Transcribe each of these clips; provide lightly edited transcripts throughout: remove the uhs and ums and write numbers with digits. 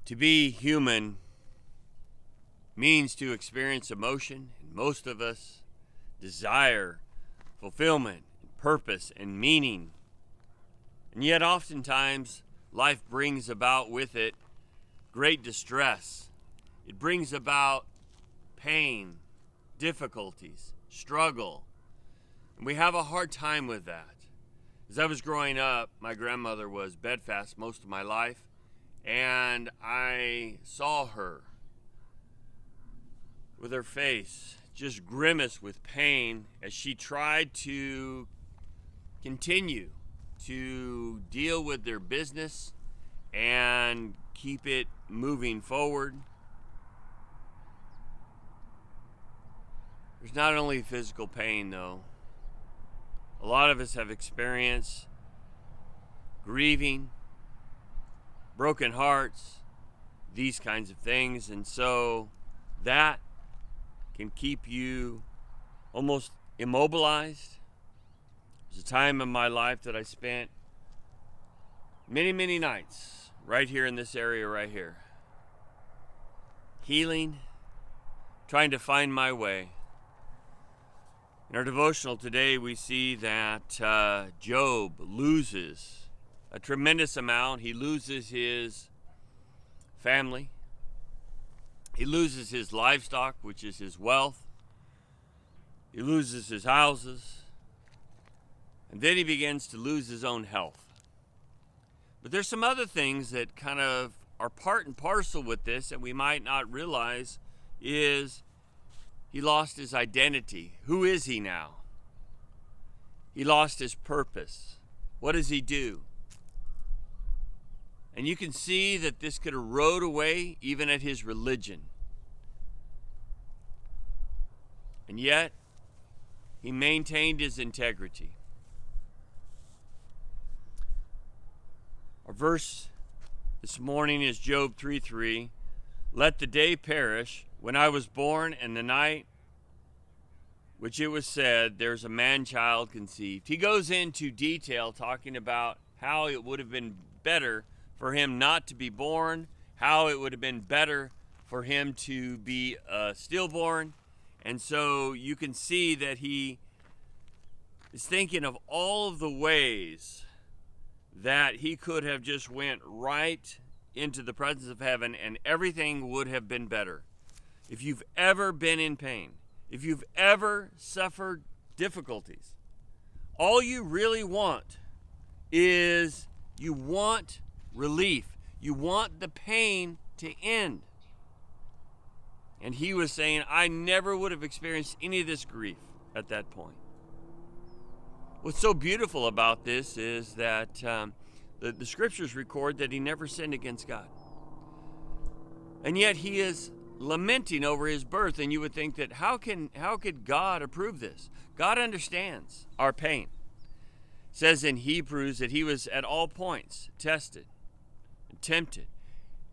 To be human means to experience emotion, and most of us desire fulfillment, purpose, and meaning. And yet oftentimes life brings about with it great distress. It brings about pain, difficulties, struggle. And we have a hard time with that. As I was growing up, my grandmother was bedfast most of my life, and I saw her with her face just grimace with pain as she tried to continue to deal with their business and keep it moving forward. There's not only physical pain, though. A lot of us have experienced grieving, broken hearts, these kinds of things, and so that can keep you almost immobilized. There's a time in my life that I spent many nights right here in this area right here, healing, trying to find my way. In our devotional today, we see that Job loses a tremendous amount. He loses his family. He loses his livestock, which is his wealth. He loses his houses. And then he begins to lose his own health. But there's some other things that kind of are part and parcel with this that we might not realize is he lost his identity. Who is he now? He lost his purpose. What does he do? And you can see that this could erode away even at his religion. And yet, he maintained his integrity. Our verse this morning is Job 3:3. Let the day perish when I was born, and the night which it was said, there's a man-child conceived. He goes into detail talking about how it would have been better for him not to be born, how it would have been better for him to be stillborn. And so you can see that he is thinking of all of the ways that he could have just went right into the presence of heaven and everything would have been better. If you've ever been in pain, if you've ever suffered difficulties, all you really want is you want relief. You want the pain to end. And he was saying, I never would have experienced any of this grief at that point. What's so beautiful about this is that the scriptures record that he never sinned against God. And yet he is lamenting over his birth, and you would think that how could God approve this? God understands our pain. It says in Hebrews that he was at all points tested and tempted.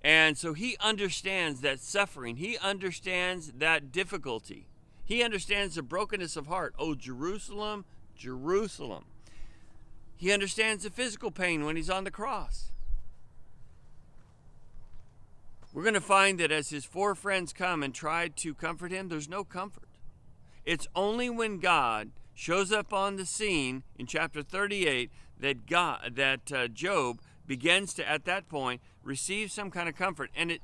And so he understands that suffering. He understands that difficulty. He understands the brokenness of heart. Oh, Jerusalem, Jerusalem. He understands the physical pain when he's on the cross. We're going to find that as his four friends come and try to comfort him, there's no comfort. It's only when God shows up on the scene in chapter 38 that Job begins to, at that point, receive some kind of comfort. And it,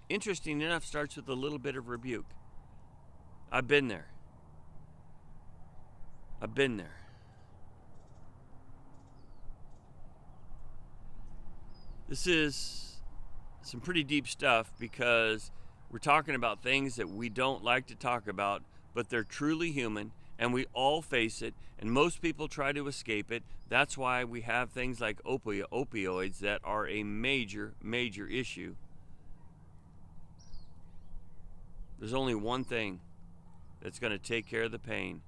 interesting enough, starts with a little bit of rebuke. I've been there. I've been there. This is some pretty deep stuff because we're talking about things that we don't like to talk about, but they're truly human, and we all face it, and most people try to escape it. That's why we have things like opioids that are a major issue. There's only one thing that's going to take care of the pain,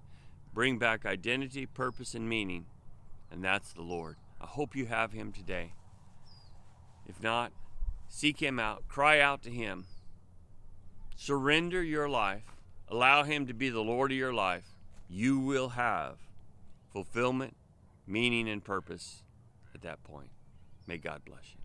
bring back identity, purpose, and meaning, and that's the Lord. I hope you have him today. If not, seek him out, cry out to him, surrender your life, allow him to be the Lord of your life. You will have fulfillment, meaning, and purpose at that point. May God bless you.